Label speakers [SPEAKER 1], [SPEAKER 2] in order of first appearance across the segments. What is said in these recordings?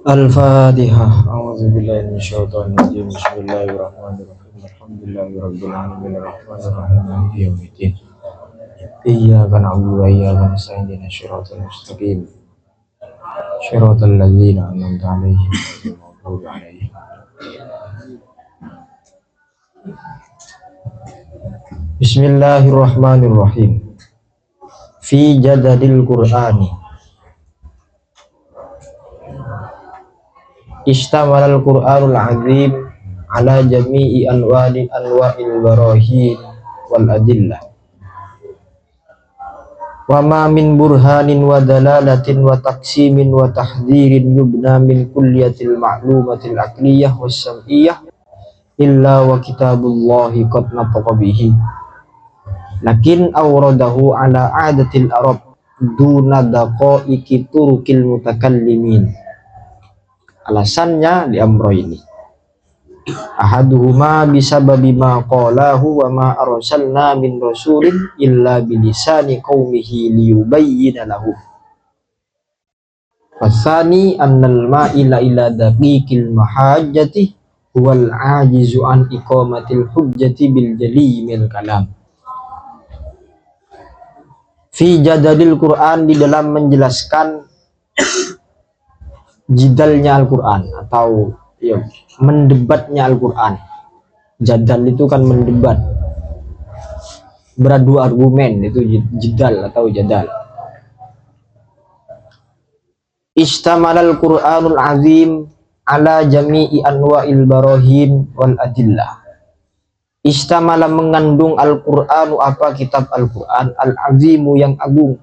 [SPEAKER 1] Al-Fatihah. A'udzubillahi minasyaitonir rajim. Bismillahirrahmanirrahim. Alhamdulillahirabbil alamin arrahmanirrahim maliki yaumiddin. Iyyaka na'budu wa iyyaka nasta'in ihdinas siratal mustaqim. Shiratal ladzina an'amta 'alaihim ghairil maghdubi 'alaihim. Bismillahirrahmanirrahim. Fi jadadil Qur'ani. Ishtamalal Qur'anul azim ala jami'i anwa'il barahin wal adillah. Wa ma min burhanin wa dalalatin wa taqsimin wa tahdhirin yubna min kulliyatil ma'lumatil aqliyah was sam'iyah illa wa kitabullahi qad nataqa bihi. Lakin awradahu ala adatil arab duna daqa'iqi turukil mutakallimin. Alasannya di amro ini. Ahaduhuma bisababi ma qalahu wa ma arsalna min rasulin illa bilisani qaumihi liyubayyina lahu. Fasani annal ma'ila ila daqiqil mahajjati huwal ajizu an iqamatil hujjati bil jali min kalam. Fi jadadil Quran, di dalam menjelaskan jidalnya Al-Quran atau ya, mendebatnya Al-Quran. Jadal itu kan mendebat, beradu argumen, itu jidal atau jadal. Ishtamalal Qur'anul azim ala jami'i anwa'il barahin wal adillah. Ishtamala, mengandung Al-Qur'anu, apa kitab Al-Quran, al-azimu, yang agung,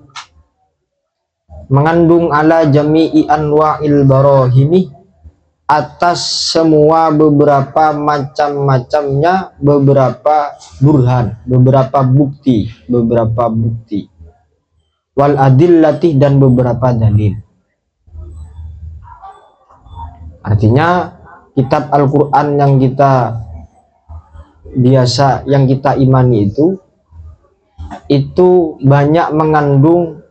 [SPEAKER 1] mengandung ala jami'i anwa'il barahini, atas semua beberapa macam-macamnya beberapa burhan, beberapa bukti, wal adillati, dan beberapa dalil. Artinya kitab Al-Quran yang kita biasa, yang kita imani itu banyak mengandung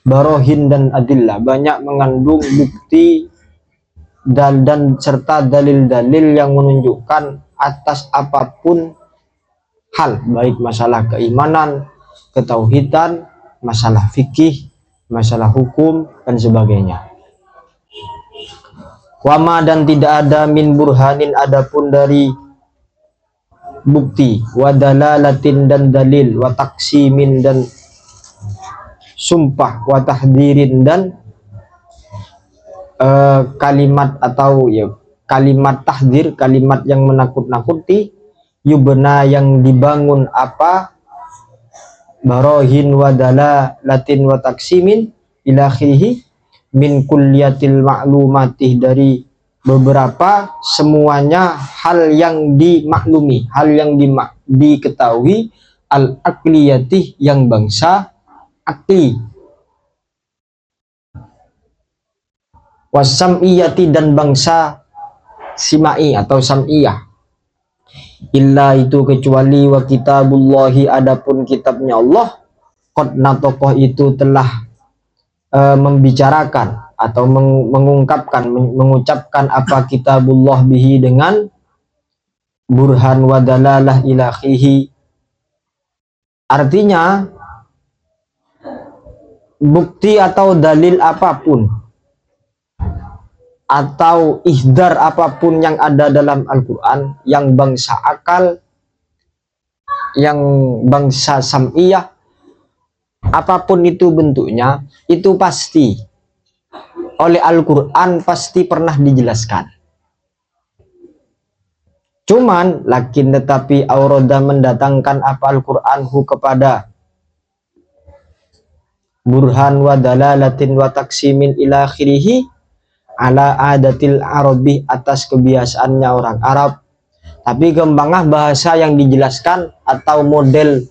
[SPEAKER 1] barohin dan adillah, banyak mengandung bukti dan serta dalil-dalil yang menunjukkan atas apapun hal, baik masalah keimanan, ketauhidan, masalah fikih, masalah hukum, dan sebagainya. Wama, dan tidak ada min burhanin, adapun dari bukti, wadalalatin, dan dalil, wa taksimin, dan sumpah, wa tahdirin, dan kalimat atau ya kalimat tahdir, kalimat yang menakut-nakuti, yubna, yang dibangun apa, barohin, wadalalatin, wa taksimin, ila akhirih, min kulliyatil ma'lumatih, dari beberapa semuanya hal yang dimaklumi, hal yang diketahui, al-aqliyatih, yang bangsa akli, wasam'iyati, dan bangsa simai atau sam'iyah. Illa, itu kecuali, wa kitabullahi, adapun kitabnya Allah, qad nataqa, itu telah membicarakan atau mengungkapkan, mengucapkan apa kitabullah bihi, dengan burhan wa dalalah ilahihi. Artinya bukti atau dalil apapun atau ihdar apapun yang ada dalam Al-Quran, yang bangsa akal, yang bangsa sam'iyah, apapun itu bentuknya, itu pasti oleh Al-Quran pasti pernah dijelaskan. Cuman lakin, tetapi, aurada, mendatangkan apa Al-Quran kepada burhan wa dalalatin wa taksimin ila akhirihi, ala adatil arabi, atas kebiasaannya orang Arab. Tapi kembangah bahasa yang dijelaskan atau model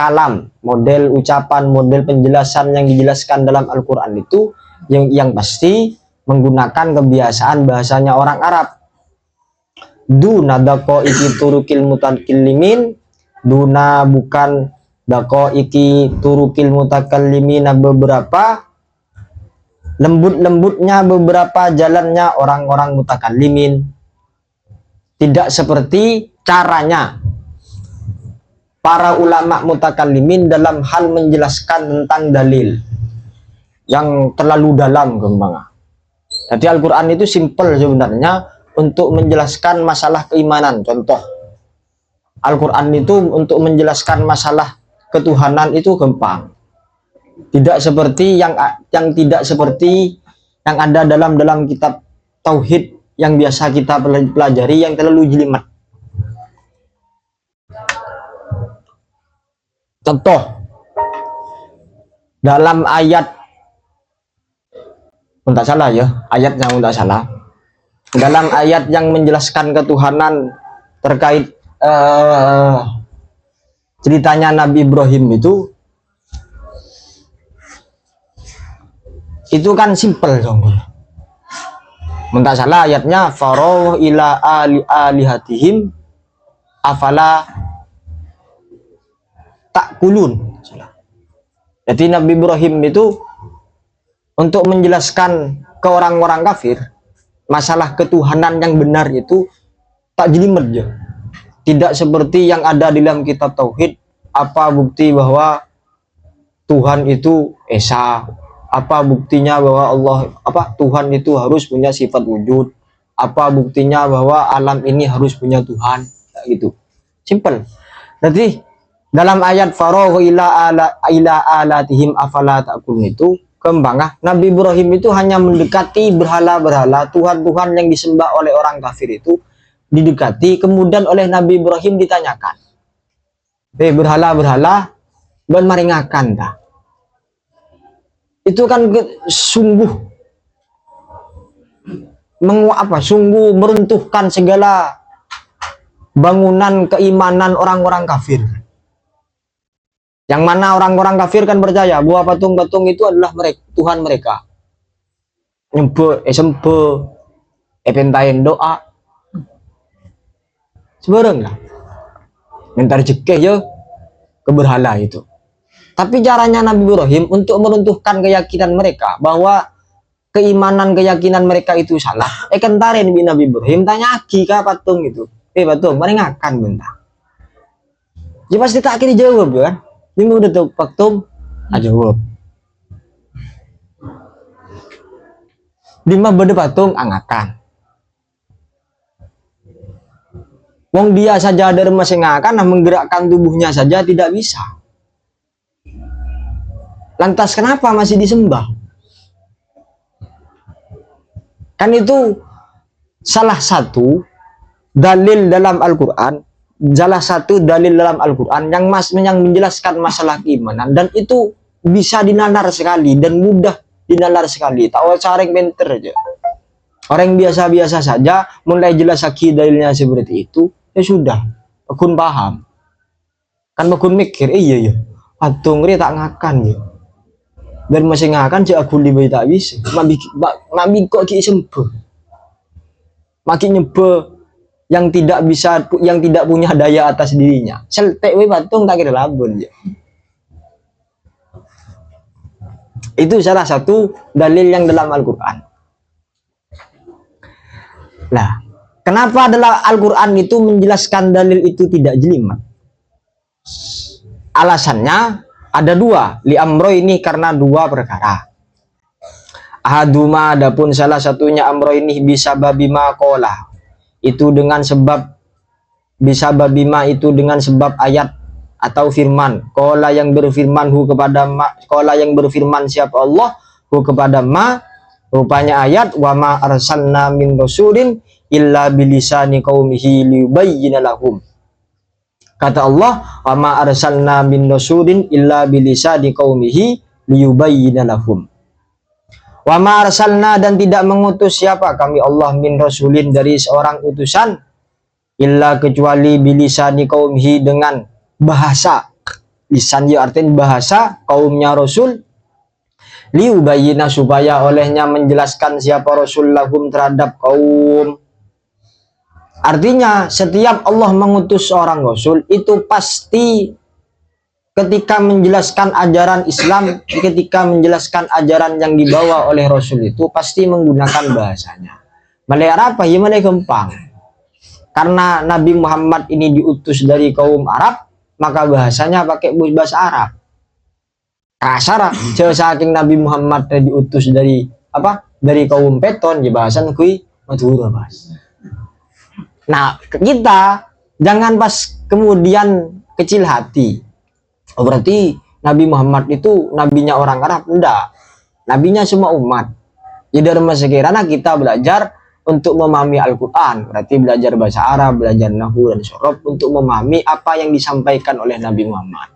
[SPEAKER 1] kalam, model ucapan, model penjelasan yang dijelaskan dalam Al-Quran itu yang pasti menggunakan kebiasaan bahasanya orang Arab. Duna daqaiqi turukil mutakallimin, duna, bukan daqaiqi turukil mutakallimina, beberapa lembut-lembutnya beberapa jalannya orang-orang mutakallimin, tidak seperti caranya para ulama mutakallimin dalam hal menjelaskan tentang dalil yang terlalu dalam kembangnya. Jadi Al-Quran itu simple sebenarnya untuk menjelaskan masalah keimanan. Contoh, Al-Quran itu untuk menjelaskan masalah ketuhanan itu gampang. Tidak seperti yang tidak seperti yang ada dalam kitab tauhid yang biasa kita pelajari yang terlalu jelimet. Contoh, dalam ayat, tidak salah ya, ayatnya tidak salah. Dalam ayat yang menjelaskan ketuhanan terkait ceritanya Nabi Ibrahim itu kan simple dong. Tidak salah ayatnya faroh ila alihatihim afala takulun. Jadi Nabi Ibrahim itu untuk menjelaskan ke orang-orang kafir masalah ketuhanan yang benar itu tak jelimet ya. Tidak seperti yang ada di dalam kitab tauhid, apa bukti bahwa Tuhan itu esa, apa buktinya bahwa Allah, Tuhan itu harus punya sifat wujud, apa buktinya bahwa alam ini harus punya Tuhan, gitu. Simple. Jadi dalam ayat faragha ila alatihim afala ta'qulun itu kembangah Nabi Ibrahim itu hanya mendekati berhala-berhala, Tuhan-Tuhan yang disembah oleh orang kafir itu didekati, kemudian oleh Nabi Ibrahim ditanyakan, berhala-berhala dan maringakan dah. Itu kan sungguh sungguh meruntuhkan segala bangunan keimanan orang-orang kafir. Yang mana orang-orang kafir kan percaya bahwa patung-patung itu adalah Tuhan mereka. Sempe, pentain doa. Sebarang lah. Minta rezeki ya ke berhala itu. Tapi caranya Nabi Ibrahim untuk meruntuhkan keyakinan mereka bahwa keyakinan mereka itu salah. Kentarin Nabi Ibrahim tanya lagi ke patung itu. Patung, mari ngakan bentar. Dia pasti tak kira jawab kan. Ini udah tuh patung jawab. Lima beda patung angakan. Wong dia saja dari masing akan menggerakkan tubuhnya saja tidak bisa. Lantas kenapa masih disembah? Kan itu salah satu dalil dalam Al-Quran, yang menjelaskan masalah keimanan, dan itu bisa dinalar sekali dan mudah dinalar sekali. Tahu cara pinter aja. Orang biasa-biasa saja mulai jelas dalilnya seperti itu, ya sudah, akun paham. Kan akun mikir, iya ya, patung ini tak ngakan ya. Dan masih ngakan si akun lebih tak bisa. Mami kok ki sembuh. Makin nyebe yang tidak punya daya atas dirinya. Seltek we patung tak kira labun ya. Itu salah satu dalil yang dalam Al-Qur'an. Nah, kenapa adalah Al-Quran itu menjelaskan dalil itu tidak jelimet? Alasannya ada dua. Li amro ini karena dua perkara. Ahaduma, adapun salah satunya amro ini bisa babima kola. Itu dengan sebab, bisa babima itu dengan sebab ayat atau firman. Kola yang berfirman kola yang berfirman siapa Allah hu kepada ma. Rupanya ayat wa ma arsalna min rasulin illa bilisani qaumihi liyubayyina lahum. Kata Allah, wa ma arsalna min rasulin illa bilisani qaumihi liyubayyina lahum. Wa ma arsalna, dan tidak mengutus siapa kami Allah min rasulin dari seorang utusan illa kecuali bilisani qaumihi dengan bahasa lisan, ya artinya bahasa kaumnya Rasul, liubayyina supaya olehnya menjelaskan siapa Rasul lahum terhadap kaum. Artinya setiap Allah mengutus seorang Rasul itu pasti ketika menjelaskan ajaran Islam, ketika menjelaskan ajaran yang dibawa oleh Rasul itu pasti menggunakan bahasanya. Malay Arab ya malay gampang. Karena Nabi Muhammad ini diutus dari kaum Arab, maka bahasanya pakai bahasa Arab. Kasar, saking Nabi Muhammad diutus dari apa? Dari kaum Peton, ya bahasan kui Madura, Mas. Nah, kita jangan pas kemudian kecil hati. Oh, berarti Nabi Muhammad itu nabinya orang Arab? Enggak. Nabinya semua umat. Jadi dari sekiranya kita belajar untuk memahami Al-Quran, berarti belajar bahasa Arab, belajar Nahwu dan Shorof untuk memahami apa yang disampaikan oleh Nabi Muhammad.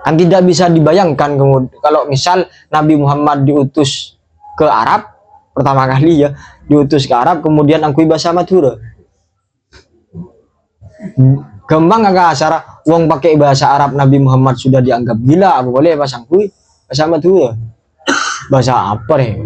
[SPEAKER 1] Kan tidak bisa dibayangkan kalau misal Nabi Muhammad diutus ke Arab, pertama kali ya, diutus ke Arab, kemudian angkui bahasa Madura. Gampang agak asara, wong pakai bahasa Arab Nabi Muhammad sudah dianggap gila, apa boleh bahasa angkui bahasa Madura. Bahasa apa deh?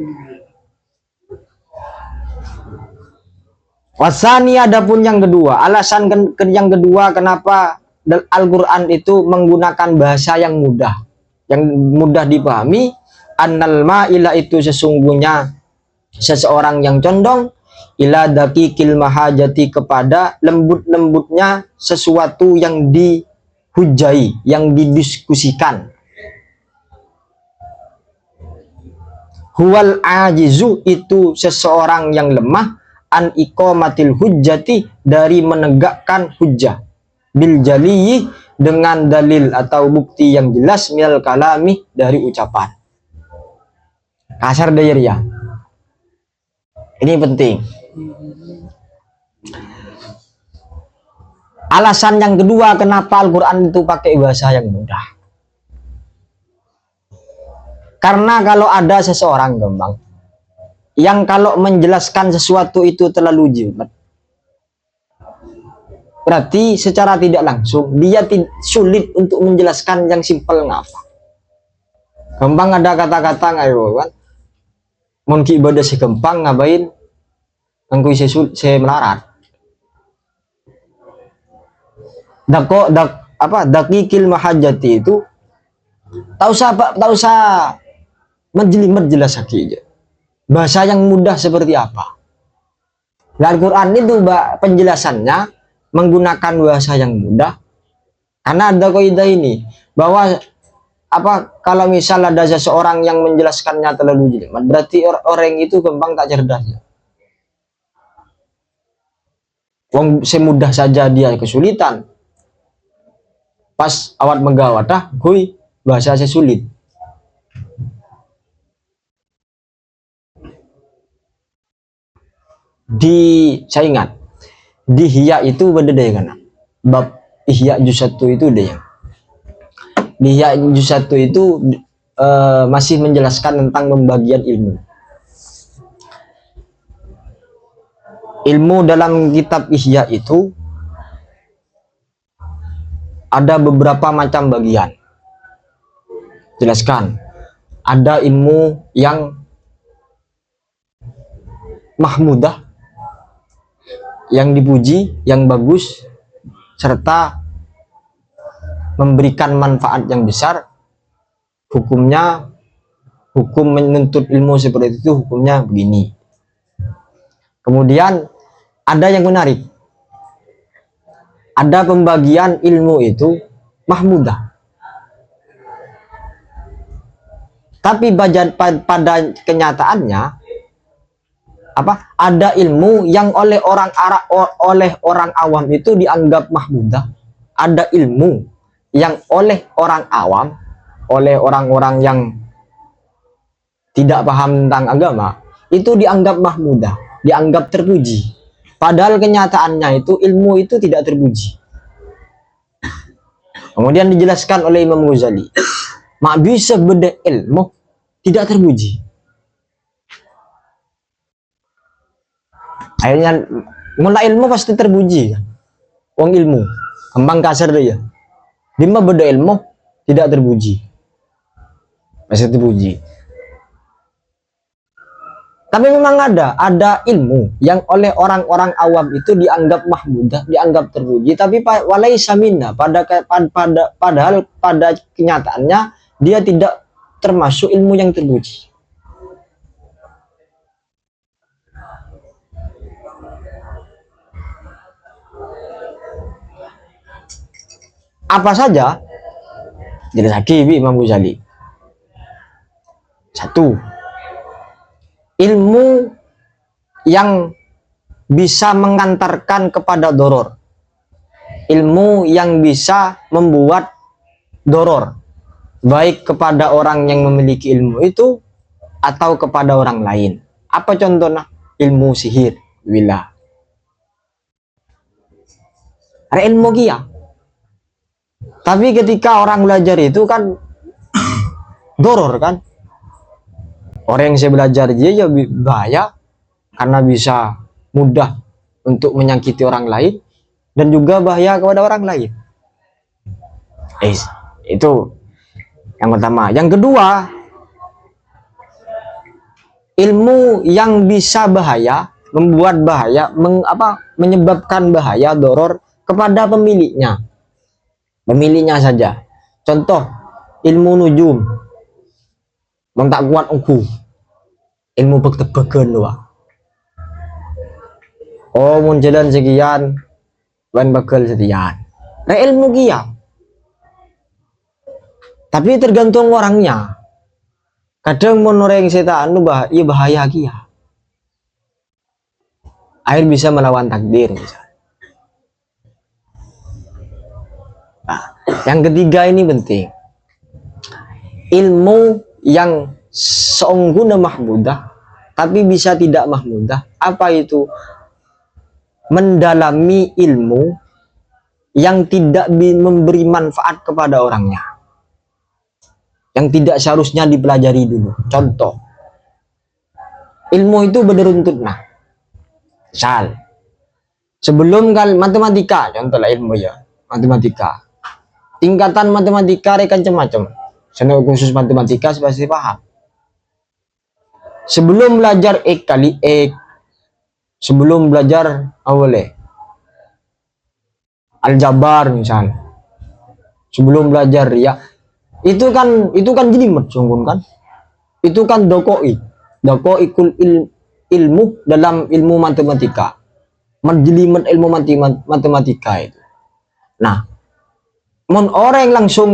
[SPEAKER 1] Wasani adapun yang kedua, alasan yang kedua kenapa Al-Quran itu menggunakan bahasa yang mudah dipahami. Annal ma'ila itu sesungguhnya seseorang yang condong ila daqiqil mahajati kepada lembut-lembutnya sesuatu yang dihujai, yang didiskusikan. Huwal ajizu itu seseorang yang lemah an iqamatil hujjati dari menegakkan hujjah bil jaliyi dengan dalil atau bukti yang jelas minal kalami dari ucapan. Kasar dayer ya. Ini penting. Alasan yang kedua kenapa Al-Quran itu pakai bahasa yang mudah. Karena kalau ada seseorang Gembang yang kalau menjelaskan sesuatu itu terlalu jelimet, berarti secara tidak langsung dia sulit untuk menjelaskan yang simpel ngapa. Gembang ada kata-kata ngayo kan, mungkin ibadah si Gembang ngapain, angkui saya melarat. Daqiqil mahajati itu tak usah menjelimet jelas aja. Bahasa yang mudah seperti apa? Al-Quran itu penjelasannya menggunakan bahasa yang mudah. Karena ada kaidah ini bahwa kalau misal ada seseorang yang menjelaskannya terlalu jelimet, berarti orang itu gampang tak cerdas. Wong semudah saja dia kesulitan. Pas awat megawatah, kui bahasa sesulit. Saya ingat di Ihya itu beda kan, bab Ihya juz 1 itu deh. Di Ihya juz 1 itu masih menjelaskan tentang pembagian ilmu. Ilmu dalam kitab Ihya itu ada beberapa macam bagian. Jelaskan, ada ilmu yang mahmudah, yang dipuji, yang bagus, serta memberikan manfaat yang besar. Hukum menuntut ilmu seperti itu hukumnya begini. Kemudian ada yang menarik, ada pembagian ilmu itu mahmudah, tapi pada kenyataannya ada ilmu yang oleh orang awam itu dianggap mahmudah. Ada ilmu yang oleh orang awam, oleh orang-orang yang tidak paham tentang agama, itu dianggap mahmudah, dianggap terpuji. Padahal kenyataannya itu ilmu itu tidak terpuji. Kemudian dijelaskan oleh Imam Ghazali, mak bisa beda ilmu tidak terpuji. Akhirnya mulai ilmu pasti terpuji kan. Wong ilmu kembang kasar dia. Lima beda ilmu tidak terpuji. Pasti terpuji. Tapi memang ada ilmu yang oleh orang-orang awam itu dianggap mahmudah, dianggap terpuji, tapi walaisa minna, padahal pada kenyataannya dia tidak termasuk ilmu yang terpuji. Apa saja? Jelas lagi Imam Ghazali. Satu, ilmu yang bisa mengantarkan kepada doror, ilmu yang bisa membuat doror, baik kepada orang yang memiliki ilmu itu atau kepada orang lain. Apa contohnya? Ilmu sihir, wila, ada ilmu kia. Tapi ketika orang belajar itu kan doror kan, orang yang saya belajar dia ya bahaya karena bisa mudah untuk menyakiti orang lain dan juga bahaya kepada orang lain. Itu yang pertama. Yang kedua, ilmu yang bisa bahaya, membuat bahaya, menyebabkan bahaya doror kepada pemiliknya saja. Contoh, ilmu nujum, bang tak kuat aku, ilmu tebak-tebakan doang. Oh, mun jalan sekian, ban bakal sekian. Nah, ilmu kia. Tapi tergantung orangnya. Kadang mun orang setan iya bahaya kia. Air bisa melawan takdir misalnya. Nah, yang ketiga ini penting. Ilmu yang seungguna mahmudah tapi bisa tidak mahmudah. Apa itu? Mendalami ilmu yang tidak memberi manfaat kepada orangnya, yang tidak seharusnya dipelajari dulu. Contoh, ilmu itu berruntut. Nah, misal sebelum matematika, contohlah ilmu ya matematika, tingkatan matematika rekan macam-macam. Senang khusus matematika pasti paham. Sebelum belajar X kali X, sebelum belajar aljabar misal, sebelum belajar ya itu kan jelimet sungguh kan, itu kan dokoikul ilmu dalam ilmu matematika, menjelimet ilmu matematika itu. Nah, orang langsung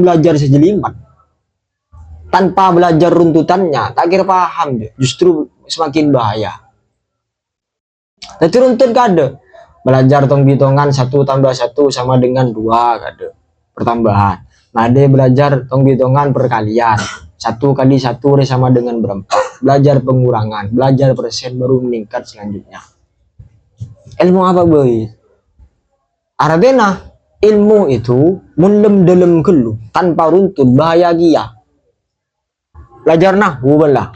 [SPEAKER 1] belajar sejelimet tanpa belajar runtutannya, tak kira paham deh, justru semakin bahaya. Tapi runtut kade belajar tong bitongan 1 tambah 1 sama dengan 2 kade pertambahan. Nah, dia belajar tong bitongan perkalian 1 kali 1 sama dengan berempat. Belajar pengurangan, belajar persen baru meningkat selanjutnya. Ilmu apa boy? Artinya ilmu itu mundem dalam kelu tanpa runtut bahaya gia. Belajar nahu belah.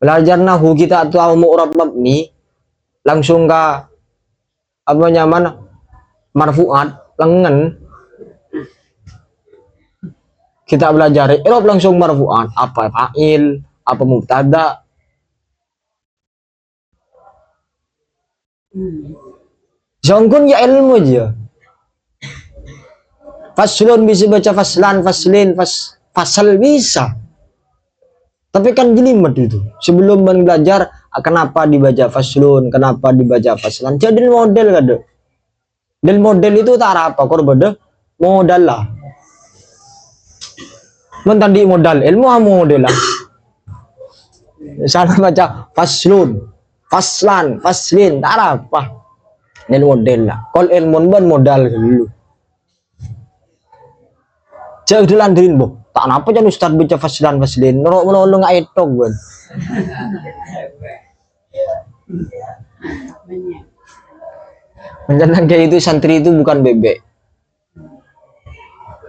[SPEAKER 1] Belajar nahu kita tahu mu'rab mabni langsung ke apa nyaman marfuat lengan, kita belajar i'rab langsung marfuat, apa fa'il, apa mubtada. Jangan ya ilmu aja. Faslun bisa baca faslan, faslin, fasal bisa. Tapi kan jelimet itu. Sebelum belajar, kenapa dibaca faslun, kenapa dibaca faslan. Jadi model kada. Dan model itu tak apa, korban modal lah. Tadi modal, ilmu model lah. Misalnya baca faslun, faslan, faslin, tak apa. Dan model lah. Kalau ilmu modal dulu. Jauh dilandirin boh. Tak apa jangan ustad baca faslan faslin. Nolong aitok kan. Mencanang kayak itu santri itu bukan bebek.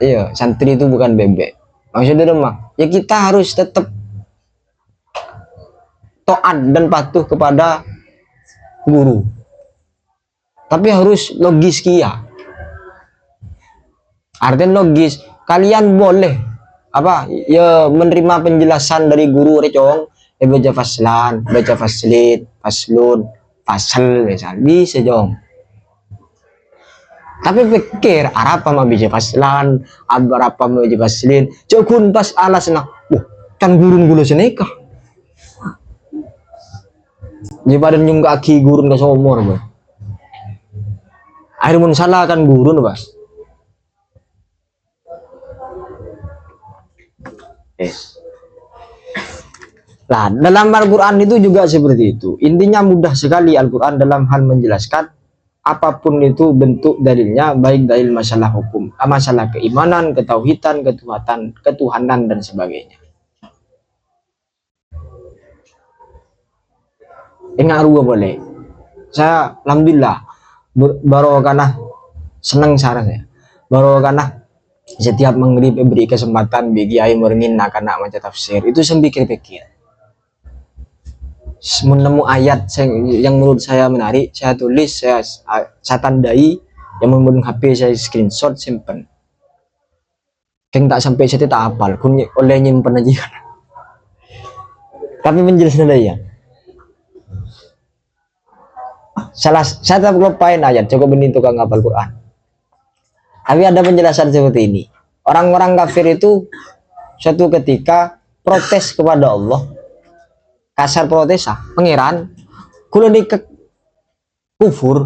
[SPEAKER 1] Iya, santri itu bukan bebek. Maksudnya mah, ya kita harus tetap taat dan patuh kepada guru. Tapi harus logis kia. Artinya logis. Kalian boleh apa ya menerima penjelasan dari guru recong baca faslan, baca faslin, faslun, fasal misal bisa dong. Tapi pikir Arab mah baca faslan, Arab mah baca faslin, cukun pas alas nak, kan gurun gula seneka. Daripada nyung kaki gurun ke somor, bah. Air mun salah kan gurun, bah. Nah, dalam Al-Quran itu juga seperti itu. Intinya mudah sekali Al-Quran dalam hal menjelaskan apapun itu bentuk dalilnya, baik dalil masalah hukum, masalah keimanan, ketauhidan, ketuhanan dan sebagainya. Ingat ruang boleh. Saya alhamdulillah baru karena senang cara saya. Baru karena setiap maghrib beri kesempatan bagi ayah merengin nak maca tafsir itu sempikir-pikir. Menemu ayat yang menurut saya menarik, saya tulis, saya tandai, yang menurut HP saya screenshot simpen. Yang tak sampai saya tak hafal, kun oleh nyimpen aja kan. Tapi menjelaskan ya. Saya tak lupain ayat, cukup benih tukang hafal Quran. Tapi ada penjelasan seperti ini. Orang-orang kafir itu suatu ketika protes kepada Allah. Kasar protes pangeran kulo di kufur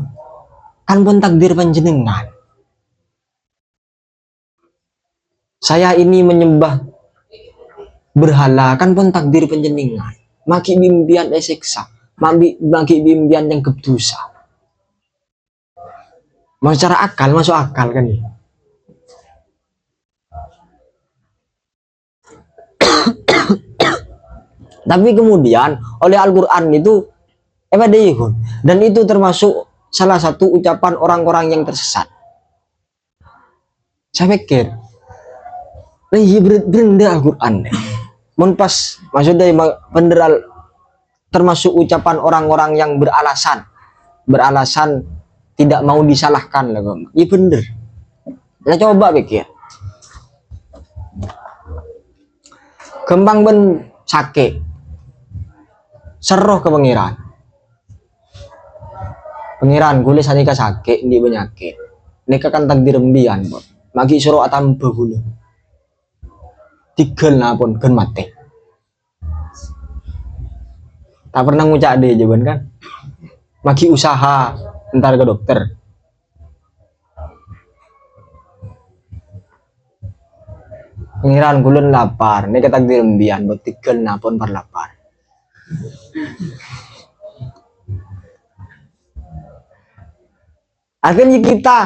[SPEAKER 1] kan pun takdir panjenengan. Saya ini menyembah berhala kan pun takdir panjenengan. Maki bimbian eseksa, maki bimbian yang kebusa. Secara akal masuk akal kan. Tapi kemudian oleh Al-Quran itu dan itu termasuk salah satu ucapan orang-orang yang tersesat. Saya pikir bener Al-Quran pas maksudnya bener termasuk ucapan orang-orang yang beralasan tidak mau disalahkan lah. Iya bener. Saya coba pikir kembang ben sakit seroh ke pengiran gule sanika sakit di penyakit neka kan takdir rembian bot magi suruh atamba gule tigel napun kan mati tak pernah ngucap deh jawaban kan magi usaha entar ke dokter pengiran gulun lapar neka takdir rembian bot tigel napun lapar. Akhirnya kita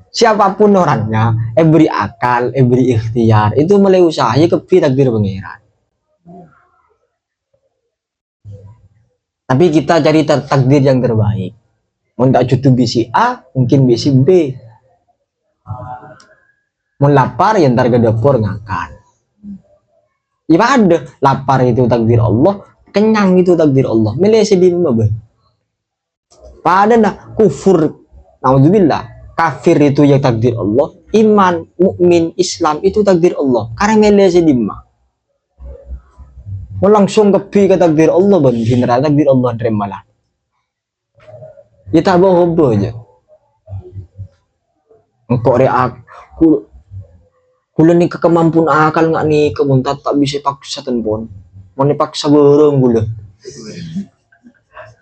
[SPEAKER 1] siapapun orangnya beri akal, beri ikhtiar itu mulai usaha kepi takdir pengiran. Tapi kita cari takdir yang terbaik. Mau tak cutu bisi A mungkin bisi B. Mau lapar ya ntar ke dapur ngakan. Ibadah lapar itu takdir Allah, kenyang itu takdir Allah. Milih sedih mah. Pada nah kufur, naudzubillah, kafir itu ya takdir Allah, iman, mukmin, Islam itu takdir Allah. Karena milih sedih mah. Mau langsung kepi ke takdir Allah ban, general takdir Allah terimalah. Kita bawa hobo aja. Engkau reak, kulen ni kemampuan akal nggak nih kemuntat tak bisa paksa tenpon. Mau dipaksa bereng gula.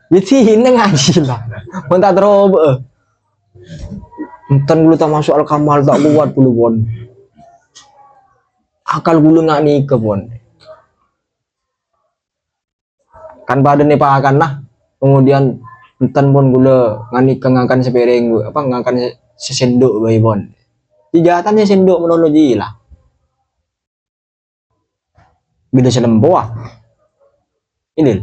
[SPEAKER 1] Jadi ini ngaji lah. Mau tak teroba. Enten gula tak masuk al kamal tak kuat gula pon. Akal gula nggak nih kepon. Kan badan ni pakan lah. Kemudian enten pun gula ngani kengakan sepiring apa ngakan sesendok bayi pon. Tijatannya sendok menologi lah. Bila selembo ah. Ini.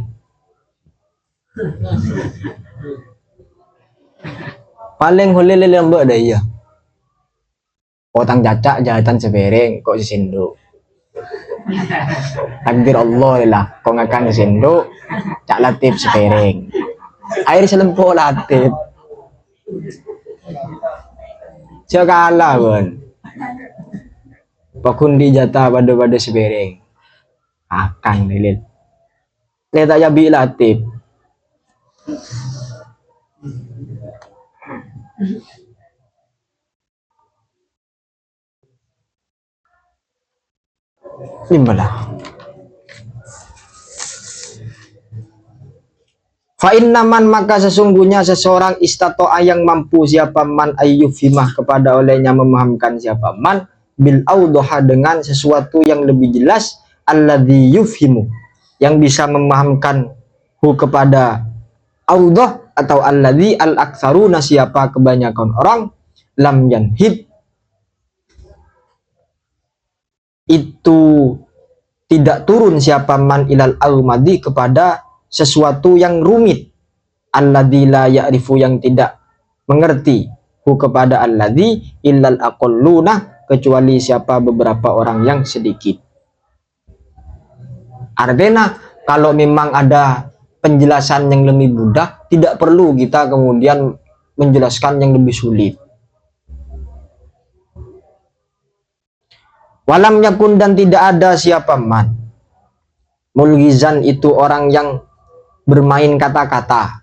[SPEAKER 1] Paling hulil lembek dah iya. Otang cacak jahatan sepiring kok sesendok. Takdir Allah lah, kok ngakan sesendok, cak latip sepiring. Air selempo latip. Cakalah pun. Pakun di jatah pada sepiring. Akan lilin. Leta ya bi latif. Limbalah. Fa innaman maka sesungguhnya seseorang istato'a yang mampu siapa man ayyufimah kepada olehnya memahamkan siapa man bil audoha dengan sesuatu yang lebih jelas alladzi yufhimu yang bisa memahamkan hu kepada audoh atau alladzi al aktsaruna siapa kebanyakan orang lam yanhid itu tidak turun siapa man ilal al-madi kepada sesuatu yang rumit alladzi la ya'rifu yang tidak mengerti hu kepada alladzi illal aqalluna kecuali siapa beberapa orang yang sedikit. Artinya kalau memang ada penjelasan yang lebih mudah tidak perlu kita kemudian menjelaskan yang lebih sulit. Walam yakun dan tidak ada siapa man mulghizan itu orang yang bermain kata-kata.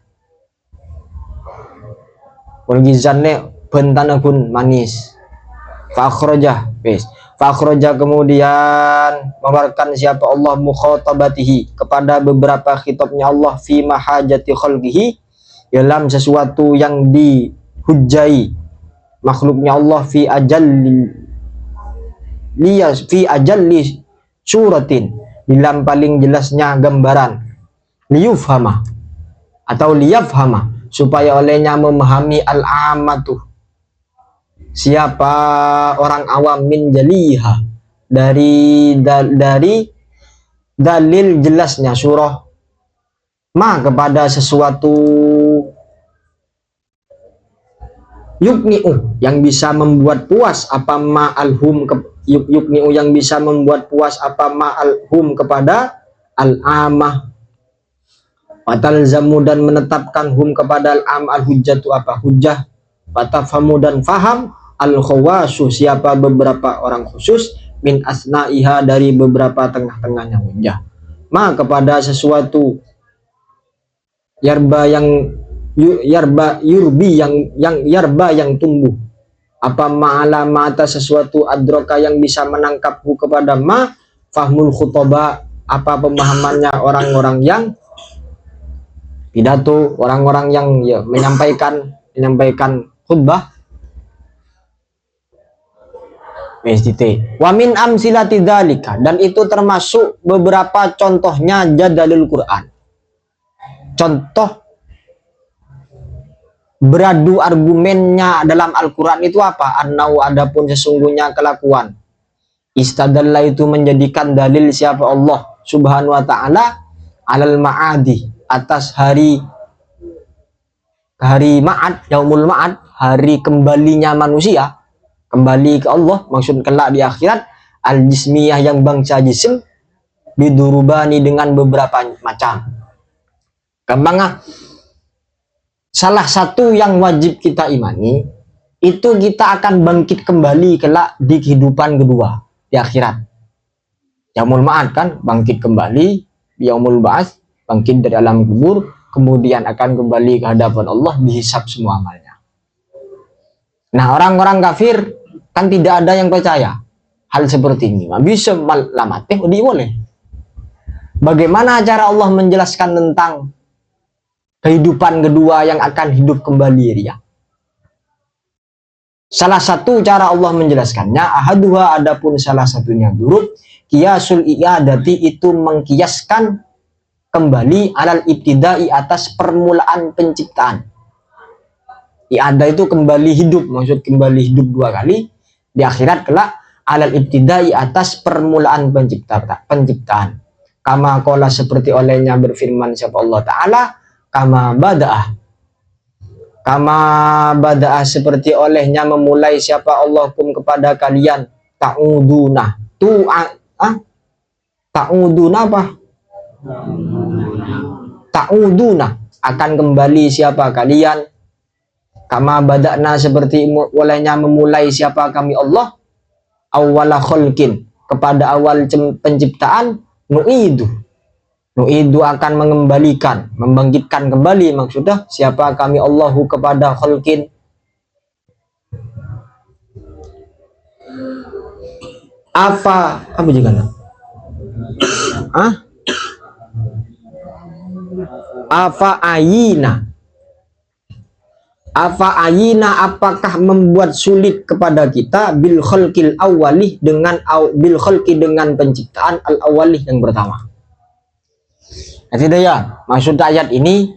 [SPEAKER 1] Mulghizannya bentanakun manis. Fakhroja kemudian mengeluarkan siapa Allah mukhatabatihi kepada beberapa khitabnya Allah fi mahajati khalqihi dalam sesuatu yang dihujai makhluknya Allah fi ajalli suratin dalam paling jelasnya gambaran liyufhama atau liyafhama supaya olehnya memahami al-amatu siapa orang awam min jaliha dari dalil jelasnya surah ma kepada sesuatu yukni'u yang bisa membuat puas apa ma alhum yukni'u yang bisa membuat puas apa ma alhum kepada al-amah watalzamu dan menetapkan hum kepada al-am al-hujjatu apa hujjah watafhamu dan faham al-khawasu siapa beberapa orang khusus min asna'iha dari beberapa tengah-tengahnya hujjah ma kepada sesuatu yarba yang tumbuh apa ma'ala mata sesuatu adroka yang bisa menangkapku kepada ma fahmul khutbah apa pemahamannya orang-orang yang pidato orang-orang yang ya, menyampaikan khutbah wa min amsilati dzalika dan itu termasuk beberapa contohnya jadalul Quran contoh beradu argumennya dalam Al-Quran itu apa? Annau adapun sesungguhnya kelakuan istadalla itu menjadikan dalil siapa Allah subhanahu wa ta'ala alal ma'adi atas hari ma'ad, yaumul ma'ad hari kembalinya manusia kembali ke Allah maksud kelak di akhirat al-jismiyah yang bangsa jisim bidurubani dengan beberapa macam kembangah. Salah satu yang wajib kita imani itu kita akan bangkit kembali kelak di kehidupan kedua di akhirat. Yaumul ma'ad kan bangkit kembali, yaumul ba'ats bangkit dari alam kubur, kemudian akan kembali ke hadapan Allah dihisab semua amalnya. Nah, orang-orang kafir kan tidak ada yang percaya hal seperti ini. Bisa malamateh boleh. Bagaimana cara Allah menjelaskan tentang kehidupan kedua yang akan hidup kembali dia? Salah satu cara Allah menjelaskannya ahaduha adapun salah satunya durut kiasul i'adati itu mengkiaskan kembali alal ibtidai atas permulaan penciptaan. I'adah itu kembali hidup, maksud kembali hidup dua kali di akhirat kelak alal ibtidai atas permulaan penciptaan. Kama qala seperti olehnya berfirman siapa Allah Ta'ala kama bada'ah seperti olehnya memulai siapa Allah kum kepada kalian ta'uduna ta'uduna apa? Ta'uduna akan kembali siapa kalian kama bada'na seperti olehnya memulai siapa kami Allah awwala khalqin kepada awal penciptaan nu'idu Nu'idu akan mengembalikan, membangkitkan kembali, maksudnya siapa kami Allahu kepada khalqin apa juga Apa ayina apakah membuat sulit kepada kita bil khalqil awwali dengan bil khalqi dengan penciptaan al awwali yang pertama. Jadi ya, maksud ayat ini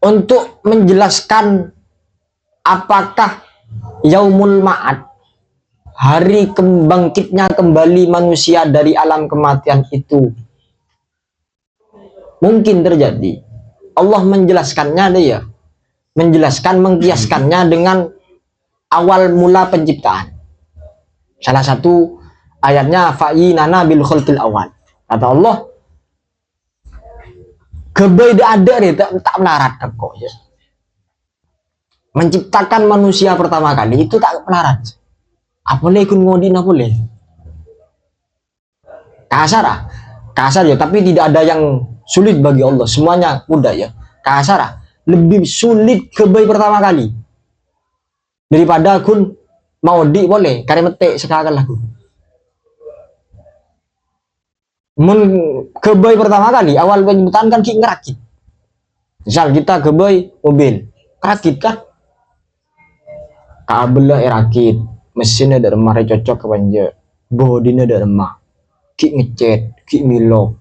[SPEAKER 1] untuk menjelaskan apakah yaumul ma'ad, hari bangkitnya kembali manusia dari alam kematian itu mungkin terjadi. Allah menjelaskannya dia, mengkiaskannya dengan awal mula penciptaan. Salah satu ayatnya fa'inana bil khalqil awal. Kata Allah, kebeda ada tak melarat kok ya. Menciptakan manusia pertama kali itu tak melarat. Apalagi ikut ngodin boleh. Kasar ya, tapi tidak ada yang sulit bagi Allah, semuanya mudah ya. Kasar lebih sulit kebay pertama kali daripada kun mau di boleh karena metek sekarang lagu. Kebay pertama kali awal penyebatan kan kita ngerakit. Misal kita kebay mobil, rakit kan? Kabel rakit, mesinnya ada remah cocok ke banja, bodinya ada remah, ki ngecat, ki milo,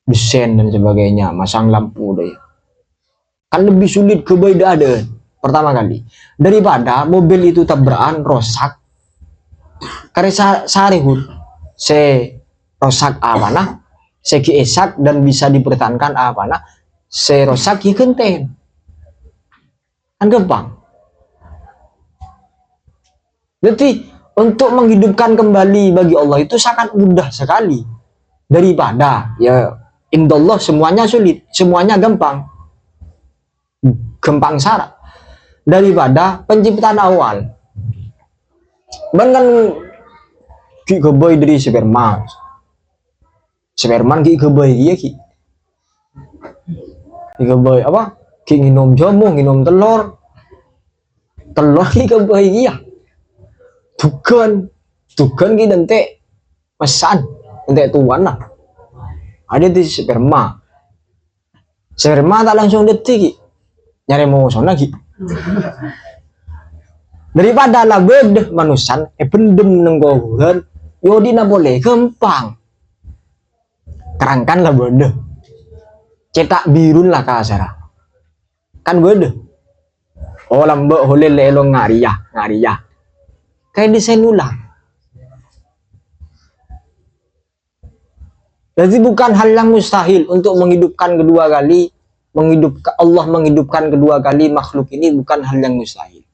[SPEAKER 1] desain dan sebagainya, masang lampu deh. Kan lebih sulit kebay ada pertama kali daripada mobil itu tabrakan rosak karena sarehun se rosak apa segi esak dan bisa dipertahankan apa se rosak ya genteng kan gampang. Jadi untuk menghidupkan kembali bagi Allah itu sangat mudah sekali daripada ya indallah semuanya sulit, semuanya gampang syarat daripada penciptaan awal. Bahkan ki kebay dari sperma ki kebay iya ki kebay apa ki nginom jamu nginom telur ki kebay iya bukan ki nanti pesan nanti tuan lah ada di sperma tak langsung detik nyari mau sana ki daripada lah beda manusan pendem nenggohan yodi na boleh gampang kerangkan lah beda cetak birun lah kasar kan beda oh lambak boleh lelong ngariah kayak desain ulang. Jadi bukan hal yang mustahil untuk menghidupkan kedua kali, Allah menghidupkan kedua kali makhluk ini bukan hal yang mustahil.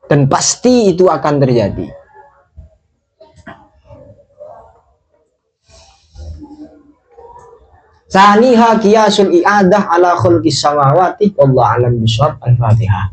[SPEAKER 1] Dan pasti itu akan terjadi. Saniha qiyasul i'adah ala khulqis samawati wallahu alam bishawab. Al-Fatihah.